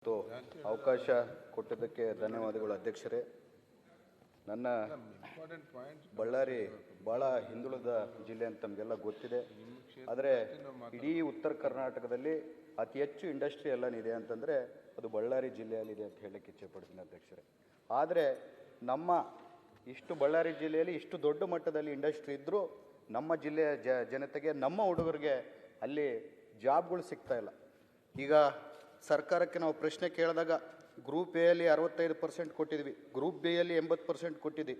ಮತ್ತು ಅವಕಾಶ ಕೊಟ್ಟಿದ್ದಕ್ಕೆ ಧನ್ಯವಾದಗಳು ಅಧ್ಯಕ್ಷರೇ. ನನ್ನ ಬಳ್ಳಾರಿ ಭಾಳ ಹಿಂದುಳಿದ ಜಿಲ್ಲೆ ಅಂತ ನಮಗೆಲ್ಲ ಗೊತ್ತಿದೆ. ಆದರೆ ಇಡೀ ಉತ್ತರ ಕರ್ನಾಟಕದಲ್ಲಿ ಅತಿ ಹೆಚ್ಚು ಇಂಡಸ್ಟ್ರಿ ಎಲ್ಲನಿದೆ ಅಂತಂದರೆ ಅದು ಬಳ್ಳಾರಿ ಜಿಲ್ಲೆಯಲ್ಲಿದೆ ಅಂತ ಹೇಳಕ್ಕೆ ಇಚ್ಛೆಪಡ್ತೀನಿ ಅಧ್ಯಕ್ಷರೇ. ಆದರೆ ನಮ್ಮ ಇಷ್ಟು ಬಳ್ಳಾರಿ ಜಿಲ್ಲೆಯಲ್ಲಿ ಇಷ್ಟು ದೊಡ್ಡ ಮಟ್ಟದಲ್ಲಿ ಇಂಡಸ್ಟ್ರಿ ಇದ್ದರೂ ನಮ್ಮ ಜಿಲ್ಲೆಯ ಜನತೆಗೆ, ನಮ್ಮ ಹುಡುಗರಿಗೆ ಅಲ್ಲಿ ಜಾಬ್ಗಳು ಸಿಗ್ತಾ ಇಲ್ಲ. ಈಗ ಸರ್ಕಾರಕ್ಕೆ ನಾವು ಪ್ರಶ್ನೆ ಕೇಳಿದಾಗ ಗ್ರೂಪ್ ಎ ಯಲ್ಲಿ 65% ಕೊಟ್ಟಿದ್ವಿ, ಗ್ರೂಪ್ ಬಿ ಯಲ್ಲಿ 80% ಕೊಟ್ಟಿದ್ವಿ,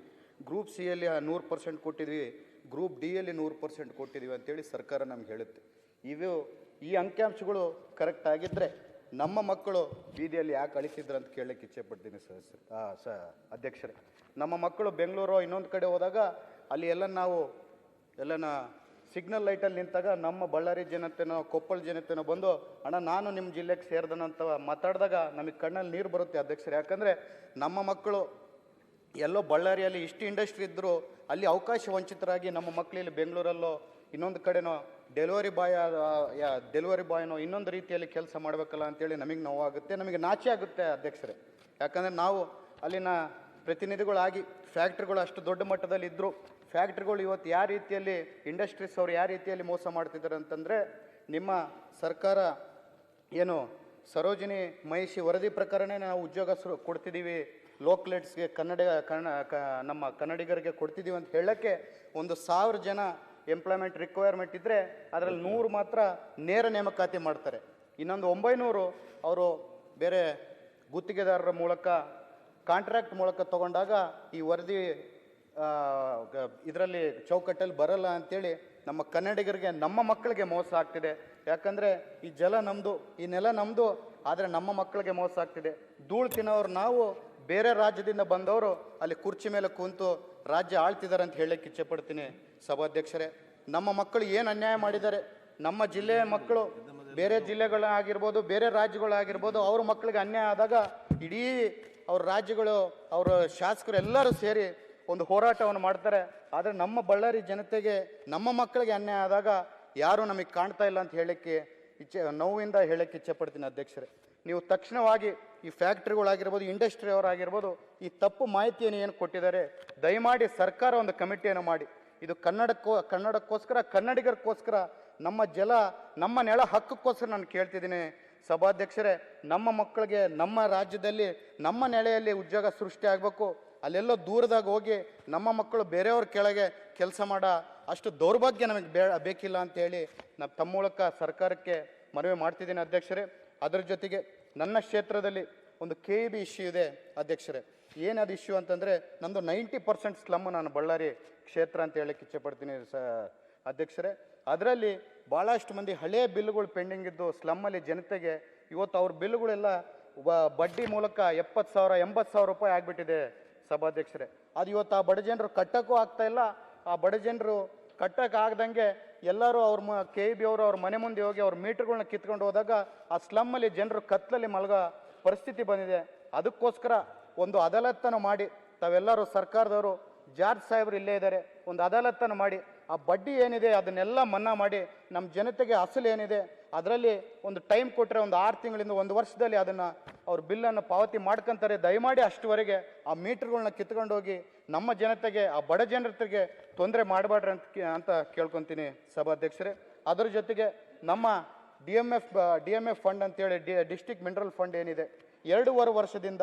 ಗ್ರೂಪ್ ಸಿ ಯಲ್ಲಿ 100% ಕೊಟ್ಟಿದ್ವಿ, ಗ್ರೂಪ್ ಡಿ ಯಲ್ಲಿ 100% ಕೊಟ್ಟಿದ್ವಿ ಅಂತೇಳಿ ಸರ್ಕಾರ ನಮ್ಗೆ ಹೇಳುತ್ತೆ. ಈ ಅಂಕಿಅಂಶಗಳು ಕರೆಕ್ಟ್ ಆಗಿದ್ದರೆ ನಮ್ಮ ಮಕ್ಕಳು ಬೀದಿಯಲ್ಲಿ ಯಾಕೆ ಅಳಿಸಿದ್ರು ಅಂತ ಕೇಳಲಿಕ್ಕೆ ಇಚ್ಛೆಪಡ್ತೀನಿ ಅಧ್ಯಕ್ಷರೇ. ನಮ್ಮ ಮಕ್ಕಳು ಬೆಂಗಳೂರು ಇನ್ನೊಂದು ಕಡೆ ಹೋದಾಗ ಅಲ್ಲಿ ಎಲ್ಲನ ಸಿಗ್ನಲ್ ಲೈಟಲ್ಲಿ ನಿಂತಾಗ ನಮ್ಮ ಬಳ್ಳಾರಿ ಜನತೆನೋ ಕೊಪ್ಪಳ ಜನತೆನೋ ಬಂದು ಅಣ್ಣ ನಾನು ನಿಮ್ಮ ಜಿಲ್ಲೆಗೆ ಸೇರಿದನಂತ ಮಾತಾಡಿದಾಗ ನಮಗೆ ಕಣ್ಣಲ್ಲಿ ನೀರು ಬರುತ್ತೆ ಅಧ್ಯಕ್ಷರೇ. ಯಾಕಂದರೆ ನಮ್ಮ ಮಕ್ಕಳು ಎಲ್ಲೋ ಬಳ್ಳಾರಿಯಲ್ಲಿ ಇಷ್ಟು ಇಂಡಸ್ಟ್ರಿ ಇದ್ದರೂ ಅಲ್ಲಿ ಅವಕಾಶ ವಂಚಿತರಾಗಿ ನಮ್ಮ ಮಕ್ಕಳಲ್ಲಿ ಬೆಂಗಳೂರಲ್ಲೋ ಇನ್ನೊಂದು ಕಡೆನೋ ಡೆಲಿವರಿ ಬಾಯ್ನೋ ಇನ್ನೊಂದು ರೀತಿಯಲ್ಲಿ ಕೆಲಸ ಮಾಡಬೇಕಲ್ಲ ಅಂತೇಳಿ ನಮಗೆ ನೋವಾಗುತ್ತೆ, ನಮಗೆ ನಾಚೆ ಆಗುತ್ತೆ ಅಧ್ಯಕ್ಷರೇ. ಯಾಕಂದರೆ ನಾವು ಅಲ್ಲಿನ ಪ್ರತಿನಿಧಿಗಳಾಗಿ ಫ್ಯಾಕ್ಟ್ರಿಗಳು ಅಷ್ಟು ದೊಡ್ಡ ಮಟ್ಟದಲ್ಲಿ ಇದ್ದರು, ಫ್ಯಾಕ್ಟ್ರಿಗಳು ಇವತ್ತು ಯಾವ ರೀತಿಯಲ್ಲಿ ಇಂಡಸ್ಟ್ರೀಸ್ ಅವರು ಯಾವ ರೀತಿಯಲ್ಲಿ ಮೋಸ ಮಾಡ್ತಿದ್ದಾರೆ ಅಂತಂದರೆ, ನಿಮ್ಮ ಸರ್ಕಾರ ಏನು ಸರೋಜಿನಿ ಮಹಿಷಿ ವರದಿ ಪ್ರಕಾರನೇ ನಾವು ಉದ್ಯೋಗ ಕೊಡ್ತಿದ್ದೀವಿ, ಲೋಕಲೇಟ್ಸ್ಗೆ ನಮ್ಮ ಕನ್ನಡಿಗರಿಗೆ ಕೊಡ್ತಿದ್ದೀವಿ ಅಂತ ಹೇಳೋಕ್ಕೆ 1,000 ಜನ ಎಂಪ್ಲಾಯ್ಮೆಂಟ್ ರಿಕ್ವೈರ್ಮೆಂಟ್ ಇದ್ದರೆ ಅದರಲ್ಲಿ 100 ಮಾತ್ರ ನೇರ ನೇಮಕಾತಿ ಮಾಡ್ತಾರೆ. ಇನ್ನೊಂದು 900 ಅವರು ಬೇರೆ ಗುತ್ತಿಗೆದಾರರ ಮೂಲಕ ಕಾಂಟ್ರಾಕ್ಟ್ ಮೂಲಕ ತಗೊಂಡಾಗ ಈ ವರದಿ ಇದರಲ್ಲಿ ಚೌಕಟ್ಟಲ್ಲಿ ಬರಲ್ಲ ಅಂಥೇಳಿ ನಮ್ಮ ಕನ್ನಡಿಗರಿಗೆ, ನಮ್ಮ ಮಕ್ಕಳಿಗೆ ಮೋಸ ಆಗ್ತಿದೆ. ಯಾಕಂದರೆ ಈ ಜಲ ನಮ್ಮದು, ಈ ನೆಲ ನಮ್ಮದು, ಆದರೆ ನಮ್ಮ ಮಕ್ಕಳಿಗೆ ಮೋಸ ಆಗ್ತಿದೆ. ಧೂಳು ತಿನ್ನೋರು ನಾವು, ಬೇರೆ ರಾಜ್ಯದಿಂದ ಬಂದವರು ಅಲ್ಲಿ ಕುರ್ಚಿ ಮೇಲೆ ಕೂತು ರಾಜ್ಯ ಆಳ್ತಿದ್ದಾರೆ ಅಂತ ಹೇಳಕ್ಕೆ ಇಚ್ಛೆಪಡ್ತೀನಿ ಸಭಾಧ್ಯಕ್ಷರೇ. ನಮ್ಮ ಮಕ್ಕಳು ಏನು ಅನ್ಯಾಯ ಮಾಡಿದ್ದಾರೆ, ನಮ್ಮ ಜಿಲ್ಲೆಯ ಮಕ್ಕಳು ಬೇರೆ ಜಿಲ್ಲೆಗಳಾಗಿರ್ಬೋದು, ಬೇರೆ ರಾಜ್ಯಗಳಾಗಿರ್ಬೋದು, ಅವ್ರ ಮಕ್ಕಳಿಗೆ ಅನ್ಯಾಯ ಆದಾಗ ಇಡೀ ಅವ್ರ ರಾಜ್ಯಗಳು, ಅವರ ಶಾಸಕರು ಎಲ್ಲರೂ ಸೇರಿ ಒಂದು ಹೋರಾಟವನ್ನು ಮಾಡ್ತಾರೆ. ಆದರೆ ನಮ್ಮ ಬಳ್ಳಾರಿ ಜನತೆಗೆ, ನಮ್ಮ ಮಕ್ಕಳಿಗೆ ಅನ್ಯಾಯ ಆದಾಗ ಯಾರೂ ನಮಗೆ ಕಾಣ್ತಾ ಇಲ್ಲ ಅಂತ ಹೇಳಕ್ಕೆ ನೋವಿಂದ ಹೇಳಕ್ಕೆ ಇಚ್ಛೆಪಡ್ತೀನಿ ಅಧ್ಯಕ್ಷರೇ. ನೀವು ತಕ್ಷಣವಾಗಿ ಈ ಫ್ಯಾಕ್ಟ್ರಿಗಳಾಗಿರ್ಬೋದು, ಇಂಡಸ್ಟ್ರಿ ಅವರಾಗಿರ್ಬೋದು, ಈ ತಪ್ಪು ಮಾಹಿತಿಯನ್ನು ಏನು ಕೊಟ್ಟಿದ್ದಾರೆ ದಯಮಾಡಿ ಸರ್ಕಾರ ಒಂದು ಕಮಿಟಿಯನ್ನು ಮಾಡಿ, ಇದು ಕನ್ನಡಕ್ಕೋಸ್ಕರ, ಕನ್ನಡಿಗರಿಗೋಸ್ಕರ, ನಮ್ಮ ನಮ್ಮ ನೆಲ ಹಕ್ಕಕ್ಕೋಸ್ಕರ ನಾನು ಕೇಳ್ತಿದ್ದೀನಿ ಸಭಾಧ್ಯಕ್ಷರೇ. ನಮ್ಮ ಮಕ್ಕಳಿಗೆ ನಮ್ಮ ರಾಜ್ಯದಲ್ಲಿ, ನಮ್ಮ ನೆಲೆಯಲ್ಲಿ ಉದ್ಯೋಗ ಸೃಷ್ಟಿ ಆಗಬೇಕು. ಅಲ್ಲೆಲ್ಲೋ ದೂರದಾಗ ಹೋಗಿ ನಮ್ಮ ಮಕ್ಕಳು ಬೇರೆಯವ್ರ ಕೆಳಗೆ ಕೆಲಸ ಮಾಡೋ ಅಷ್ಟು ದೌರ್ಭಾಗ್ಯ ನಮಗೆ ಬೇಕಿಲ್ಲ ಅಂತೇಳಿ ನಾನು ತಮ್ಮ ಮೂಲಕ ಸರ್ಕಾರಕ್ಕೆ ಮನವಿ ಮಾಡ್ತಿದ್ದೀನಿ ಅಧ್ಯಕ್ಷರೇ. ಅದರ ಜೊತೆಗೆ ನನ್ನ ಕ್ಷೇತ್ರದಲ್ಲಿ ಒಂದು KEB ಇಶ್ಯೂ ಇದೆ ಅಧ್ಯಕ್ಷರೇ. ಏನದು ಇಶ್ಯೂ ಅಂತಂದರೆ, ನಂದು 90% ಸ್ಲಮ್ ನಾನು ಬಳ್ಳಾರಿ ಕ್ಷೇತ್ರ ಅಂತ ಹೇಳಕ್ಕೆ ಇಚ್ಛೆಪಡ್ತೀನಿ ಅಧ್ಯಕ್ಷರೇ. ಅದರಲ್ಲಿ ಭಾಳಷ್ಟು ಮಂದಿ ಹಳೆಯ ಬಿಲ್ಗಳು ಪೆಂಡಿಂಗ್ ಇದ್ದು ಸ್ಲಮ್ಮಲ್ಲಿ ಜನತೆಗೆ ಇವತ್ತು ಅವ್ರ ಬಿಲ್ಗಳೆಲ್ಲ ಬಡ್ಡಿ ಮೂಲಕ 70,000 80,000 ರೂಪಾಯಿ ಆಗಿಬಿಟ್ಟಿದೆ ಸಭಾಧ್ಯಕ್ಷರೇ. ಅದು ಇವತ್ತು ಆ ಬಡ ಜನರು ಕಟ್ಟೋಕ್ಕೂ ಆಗ್ತಾ ಇಲ್ಲ. ಆ ಬಡ ಜನರು ಕಟ್ಟಕ್ಕೆ ಆಗ್ದಂಗೆ ಎಲ್ಲರೂ KEB ಅವರು ಅವ್ರ ಮನೆ ಮುಂದೆ ಹೋಗಿ ಅವ್ರ ಮೀಟರ್ಗಳನ್ನ ಕಿತ್ಕೊಂಡು ಹೋದಾಗ ಆ ಸ್ಲಮ್ಮಲ್ಲಿ ಜನರು ಕತ್ತಲಲ್ಲಿ ಮಲಗೋ ಪರಿಸ್ಥಿತಿ ಬಂದಿದೆ. ಅದಕ್ಕೋಸ್ಕರ ಒಂದು ಅದಾಲತ್ತನ್ನು ಮಾಡಿ, ತಾವೆಲ್ಲರೂ ಸರ್ಕಾರದವರು, ಜಾರ್ಜ್ ಸಾಹೇಬರು ಇಲ್ಲೇ ಇದ್ದಾರೆ, ಒಂದು ಅದಾಲತ್ತನ್ನು ಮಾಡಿ ಆ ಬಡ್ಡಿ ಏನಿದೆ ಅದನ್ನೆಲ್ಲ ಮನ್ನಾ ಮಾಡಿ ನಮ್ಮ ಜನತೆಗೆ ಅಸಲು ಏನಿದೆ ಅದರಲ್ಲಿ ಒಂದು ಟೈಮ್ ಕೊಟ್ಟರೆ ಒಂದು 6 ತಿಂಗಳಿಂದ 1 ವರ್ಷದಲ್ಲಿ ಅದನ್ನು ಅವ್ರ ಬಿಲ್ಲನ್ನು ಪಾವತಿ ಮಾಡ್ಕೊತಾರೆ. ದಯಮಾಡಿ ಅಷ್ಟುವರೆಗೆ ಆ ಮೀಟರ್ಗಳನ್ನ ಕಿತ್ಕೊಂಡು ಹೋಗಿ ನಮ್ಮ ಜನತೆಗೆ, ಆ ಬಡ ಜನತೆಗೆ ತೊಂದರೆ ಮಾಡಬೇಡ್ರಿ ಅಂತ ಕೇಳ್ಕೊತೀನಿ ಸಭಾಧ್ಯಕ್ಷರೇ. ಅದರ ಜೊತೆಗೆ ನಮ್ಮ DMF ಫಂಡ್ ಅಂತೇಳಿ ಡಿಸ್ಟ್ರಿಕ್ಟ್ ಮಿನರಲ್ ಫಂಡ್ ಏನಿದೆ, 2.5 ವರ್ಷದಿಂದ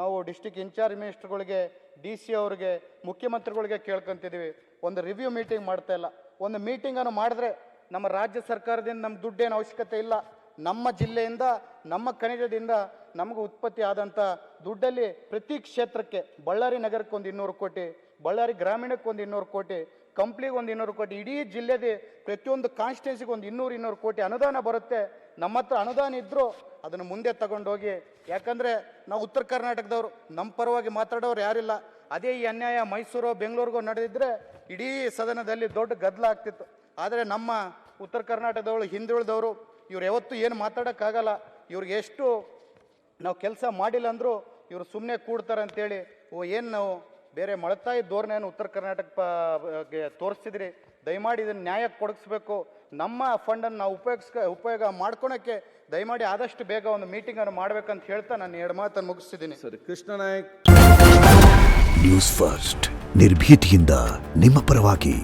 ನಾವು ಡಿಸ್ಟ್ರಿಕ್ಟ್ ಇನ್ಚಾರ್ಜ್ ಮಿನಿಸ್ಟರ್ಗಳಿಗೆ, DC ಅವ್ರಿಗೆ, ಮುಖ್ಯಮಂತ್ರಿಗಳಿಗೆ ಕೇಳ್ಕೊತಿದ್ದೀವಿ. ಒಂದು ರಿವ್ಯೂ ಮೀಟಿಂಗ್ ಮಾಡ್ತಾ ಇಲ್ಲ. ಒಂದು ಮೀಟಿಂಗನ್ನು ಮಾಡಿದ್ರೆ ನಮ್ಮ ರಾಜ್ಯ ಸರ್ಕಾರದಿಂದ ನಮ್ಮ ದುಡ್ಡೇನು ಅವಶ್ಯಕತೆ ಇಲ್ಲ. ನಮ್ಮ ಜಿಲ್ಲೆಯಿಂದ, ನಮ್ಮ ಖನಿಜದಿಂದ ನಮಗೆ ಉತ್ಪತ್ತಿ ಆದಂಥ ದುಡ್ಡಲ್ಲಿ ಪ್ರತಿ ಕ್ಷೇತ್ರಕ್ಕೆ, ಬಳ್ಳಾರಿ ನಗರಕ್ಕೆ ಒಂದು 200 ಕೋಟಿ, ಬಳ್ಳಾರಿ ಗ್ರಾಮೀಣಕ್ಕೆ ಒಂದು 200 ಕೋಟಿ, ಕಂಪ್ಲಿಗೆ ಒಂದು 200 ಕೋಟಿ, ಇಡೀ ಜಿಲ್ಲೆದೆ ಪ್ರತಿಯೊಂದು ಕಾನ್ಸ್ಟಿಟ್ಯೂನ್ಸಿಗೆ ಒಂದು 200 ಕೋಟಿ ಅನುದಾನ ಬರುತ್ತೆ. ನಮ್ಮ ಹತ್ರ ಅನುದಾನ ಇದ್ದರೂ ಅದನ್ನು ಮುಂದೆ ತಗೊಂಡೋಗಿ, ಯಾಕಂದರೆ ನಾವು ಉತ್ತರ ಕರ್ನಾಟಕದವರು, ನಮ್ಮ ಪರವಾಗಿ ಮಾತಾಡೋರು ಯಾರಿಲ್ಲ. ಅದೇ ಈ ಅನ್ಯಾಯ ಮೈಸೂರು ಬೆಂಗಳೂರಿಗೂ ನಡೆದಿದ್ದರೆ ಇಡೀ ಸದನದಲ್ಲಿ ದೊಡ್ಡ ಗದ್ದಲ ಆಗ್ತಿತ್ತು. ಆದರೆ ನಮ್ಮ ಉತ್ತರ ಕರ್ನಾಟಕದವರು, ಹಿಂದುಳಿದವರು, ಇವ್ರು ಯಾವತ್ತೂ ಏನು ಮಾತಾಡೋಕ್ಕಾಗಲ್ಲ. ಇವ್ರಿಗೆ ಎಷ್ಟು ನಾವು ಕೆಲಸ ಮಾಡಿಲ್ಲ ಅಂದರೂ ಇವರು ಸುಮ್ಮನೆ ಕೂಡ್ತಾರೆ ಅಂತೇಳಿ ಏನು ನಾವು ಬೇರೆ ಮಳತಾಯಿ ಧೋರಣೆಯನ್ನು ಉತ್ತರ ಕರ್ನಾಟಕಕ್ಕೆ ತೋರಿಸ್ತಿದ್ರಿ. ದಯಮಾಡಿ ಇದನ್ನು ನ್ಯಾಯಕ್ಕೆ ಕೊಡಿಸ್ಬೇಕು. ನಮ್ಮ ಫಂಡನ್ನು ನಾವು ಉಪಯೋಗ ಮಾಡ್ಕೊಳಕ್ಕೆ ದಯಮಾಡಿ ಆದಷ್ಟು ಬೇಗ ಒಂದು ಮೀಟಿಂಗನ್ನು ಮಾಡ್ಬೇಕಂತ ಹೇಳ್ತಾ ನಾನು 2 ಮಾತನ್ನು ಮುಗಿಸ್ತಿದ್ದೀನಿ. ಸರಿ, ಕೃಷ್ಣ ನಾಯಕ್. ನ್ಯೂಸ್ ಫಸ್ಟ್ ನಿರ್ಭೀತಿಯಿಂದ ನಿಮ್ಮ ಪರವಾಗಿ.